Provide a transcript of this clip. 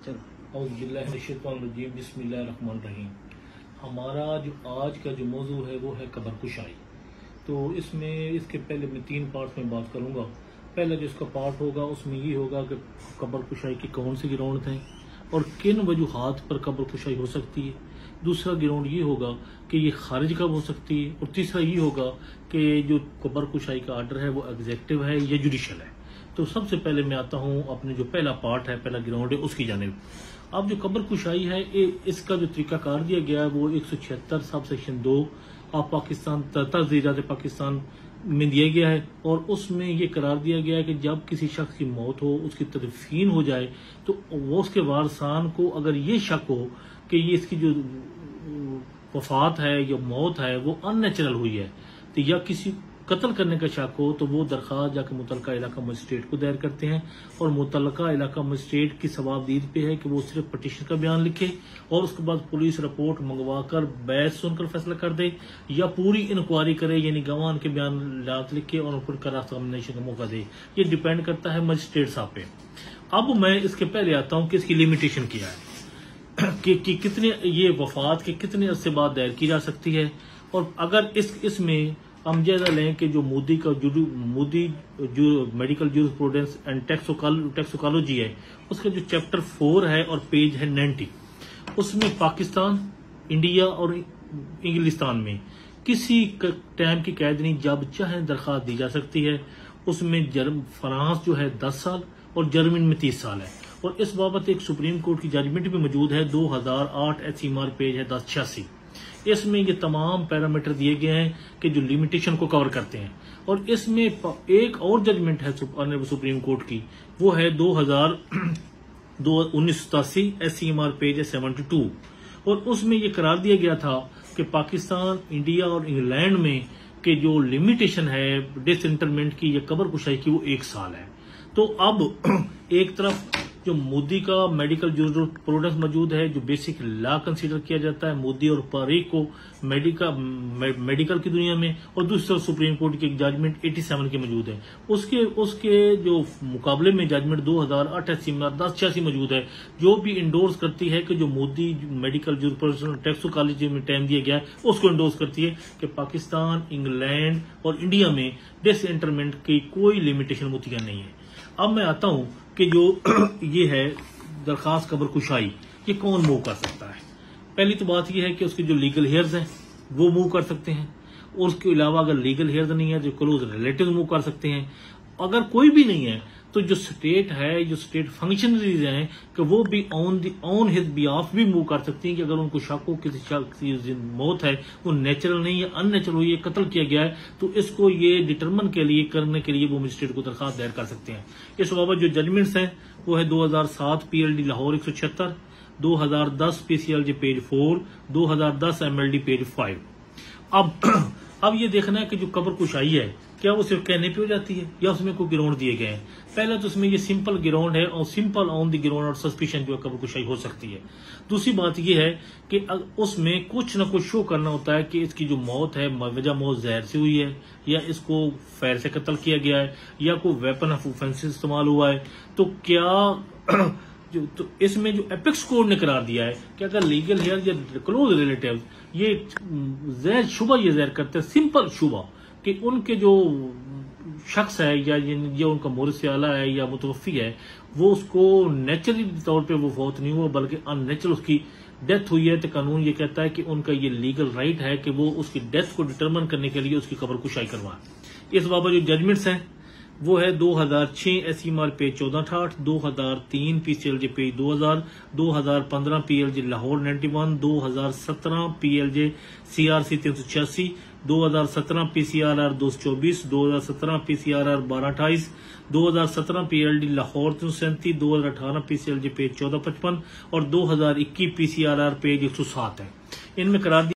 औज़ुबिल्लाहिमिनश्शैतानिर्रजीम बिस्मिल्लाहिर्रहमानिर्रहीम। हमारा जो आज का जो मौजू है वो है कब्र कुशाई। तो इसमें इसके पहले मैं 3 पार्ट में बात करूंगा। पहला जो इसका पार्ट होगा उसमें ये होगा कि कब्र कुशाई की कौन सी ग्राउंड हैं और किन वजूहात पर कब्र कुशाई हो सकती है। दूसरा ग्राउंड ये होगा कि ये खारिज कब हो सकती है और तीसरा ये होगा कि जो कब्र कुशाई का आर्डर है वो एग्जेक्टिव है या जुडिशल है। तो सबसे पहले मैं आता हूँ अपने जो पहला पार्ट है, पहला ग्राउंड है, उसकी जानिब। अब जो कब्र कुशाई है इसका जो तरीकाकार दिया गया है वो 176 सब सेक्शन 2 ऑफ पाकिस्तान तहज़ीरात पाकिस्तान में दिया गया है और उसमें ये करार दिया गया है कि जब किसी शख्स की मौत हो, उसकी तदफीन हो जाए तो वो उसके वारसान को अगर ये शक हो कि ये इसकी जो वफात है या मौत है वो अननेचुरल हुई है तो या किसी कत्ल करने का शक हो तो वो दरख्वास्त जाकर मुतलका इलाका मजिस्ट्रेट को दायर करते हैं और मुतलका इलाका मजिस्ट्रेट की सवाबदीद पे है कि वो सिर्फ पटिशन का बयान लिखे और उसके बाद पुलिस रिपोर्ट मंगवा कर बहस सुनकर फैसला कर दे या पूरी इंक्वायरी करे, यानी गवाह के बयान लिखे और उनको एग्जामिनेशन का मौका दे। ये डिपेंड करता है मजिस्ट्रेट साहब पे। अब मैं इसके पहले आता हूँ कि इसकी लिमिटेशन क्या है कि कितने ये वफात के कितने अरसे बाद दायर की जा सकती है। और अगर इसमें हम जायजा लें कि जो मोदी जो मेडिकल जूरिस्प्रूडेंस एंड टैक्सोकॉलोजी है उसका जो चैप्टर 4 है और पेज है 90, उसमें पाकिस्तान, इंडिया और इंग्लिस्तान में किसी टाइम की कैद नहीं जब चाहे दरख्वास्त दी जा सकती है। उसमें फ्रांस जो है 10 साल और जर्मनी में 30 साल है। और इस बाबत एक सुप्रीम कोर्ट की जजमेंट भी मौजूद है 2008 HMR पेज है 1086। इसमें ये तमाम पैरामीटर दिए गए हैं कि जो लिमिटेशन को कवर करते हैं। और इसमें एक और जजमेंट है सुप्रीम कोर्ट की, वो है 1987 HMR पेज है 72। और उसमें ये करार दिया गया था कि पाकिस्तान, इंडिया और इंग्लैंड में के जो लिमिटेशन है डिसइंटरमेंट की या कब्र कुशाई की वो 1 साल है। तो अब एक तरफ जो मोदी का मेडिकल जूरिस्प्रूडेंस मौजूद है जो बेसिक लॉ कंसीडर किया जाता है मोदी और पारीक को मेडिकल की दुनिया में, और दूसरी तरफ सुप्रीम कोर्ट की एक जजमेंट 87 की मौजूद है। उसके जो मुकाबले में जजमेंट 2008 HMR 1086 मौजूद है जो भी इंडोर्स करती है कि जो मोदी मेडिकल जूरिस्प्रूडेंस टैक्सोकॉलोजी में टाइम दिया गया है उसको इंडोर्स करती है कि पाकिस्तान, इंग्लैंड और इंडिया में डिसइंटरमेंट की कोई लिमिटेशन मुतय्यन नहीं है। अब मैं आता हूं कि जो ये है दरखास्त कब्र कुशाई ये कौन मूव कर सकता है। पहली तो बात ये है कि उसके जो लीगल हेयर्स हैं वो मूव कर सकते हैं और उसके अलावा अगर लीगल हेयर्स नहीं है जो क्लोज रिलेटिव मूव कर सकते हैं। अगर कोई भी नहीं है तो जो स्टेट है, जो स्टेट फंक्शनरीज हैं कि वो भी ऑन हिज बिहाफ भी मूव कर सकती हैं कि अगर उनको शक हो किसी शख्स की मौत है वो नेचुरल नहीं है, अननेचुरल हुई है, कत्ल किया गया है, तो इसको ये डिटरमिन करने के लिए वो मजिस्ट्रेट को दरखास्त दायर कर सकते हैं। इस बाबत जो जजमेंट्स हैं वो है 2007 PLD Lahore 176, 2010 PCLJ page 4, 2010 MLD page 5। अब ये देखना है कि जो कब्र कुशाई है क्या वो सिर्फ कहने पे हो जाती है या उसमें कोई ग्राउंड दिए गए हैं। पहला तो उसमें ये सिंपल ग्राउंड है और सिंपल ऑन द ग्राउंड और सस्पिशन जो है कब्र कुशाई हो सकती है। दूसरी बात ये है कि उसमें कुछ न कुछ शो करना होता है कि इसकी जो मौत है वजह मौत जहर से हुई है या इसको फायर से कत्ल किया गया है या कोई वेपन ऑफ ऑफेंस इस्तेमाल हुआ है। तो क्या तो इसमें जो एपेक्स कोड ने करार दिया है कि अगर लीगल हेयर या क्लोज रिलेटिव ये ये जहर करते हैं, सिंपल शुबा कि उनके जो शख्स है या उनका मोरिस आला है या मुतवफ़ी है वो उसको नेचुरली तौर पे वो फौत नहीं हुआ बल्कि अननेचुरल उसकी डेथ हुई है, तो कानून ये कहता है कि उनका ये लीगल राइट है कि वो उसकी डेथ को डिटरमिन करने के लिए उसकी कब्र कुशाई करवाए। इस बाबत जो जजमेंट्स हैं वो है 2006 HMR page 1468, 2003 PCLJ page 2000, 2015 PLJ Lahore 91, 2017 PLJ CRC 386, 2017 PCRR 224, 2017 PCRR 1228, 2017 PLD Lahore 337, 2018 PCLJ page 1455 और 2021 PCRR पेज 107 है। इनमें करार